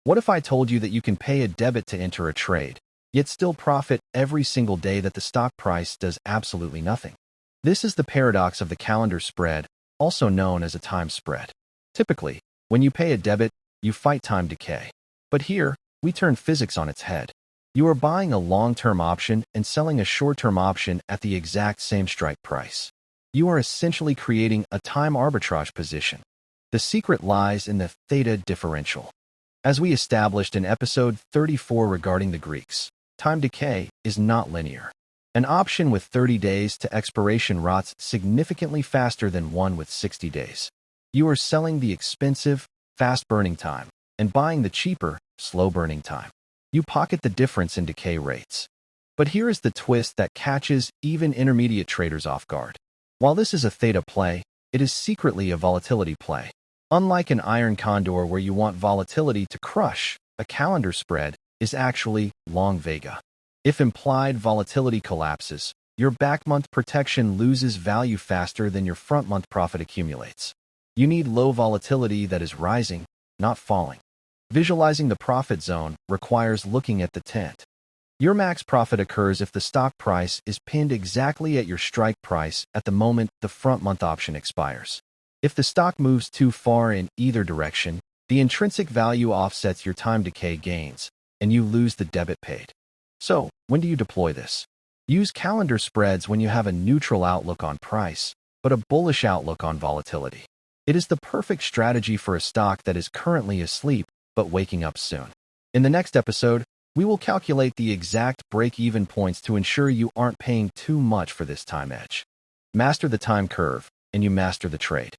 What if I told you that you can pay a debit to enter a trade, yet still profit every single day that the stock price does absolutely nothing? This is the paradox of the calendar spread, also known as a time spread. Typically, when you pay a debit, you fight time decay. But here, we turn physics on its head. You are buying a long-term option and selling a short-term option at the exact same strike price. You are essentially creating a time arbitrage position. The secret lies in the Theta Differential. As we established in episode 34 regarding the Greeks, time decay is not linear. An option with 30 days to expiration rots significantly faster than one with 60 days. You are selling the expensive, fast-burning time and buying the cheaper, slow-burning time. You pocket the difference in decay rates. But here is the twist that catches even intermediate traders off guard. While this is a theta play, it is secretly a volatility play. Unlike an iron condor where you want volatility to crush, a calendar spread is actually long Vega. If implied volatility collapses, your back-month protection loses value faster than your front-month profit accumulates. You need low volatility that is rising, not falling. Visualizing the profit zone requires looking at the tent. Your max profit occurs if the stock price is pinned exactly at your strike price at the moment the front-month option expires. If the stock moves too far in either direction, the intrinsic value offsets your time decay gains, and you lose the debit paid. So, when do you deploy this? Use calendar spreads when you have a neutral outlook on price, but a bullish outlook on volatility. It is the perfect strategy for a stock that is currently asleep, but waking up soon. In the next episode, we will calculate the exact break-even points to ensure you aren't paying too much for this time edge. Master the time curve, and you master the trade.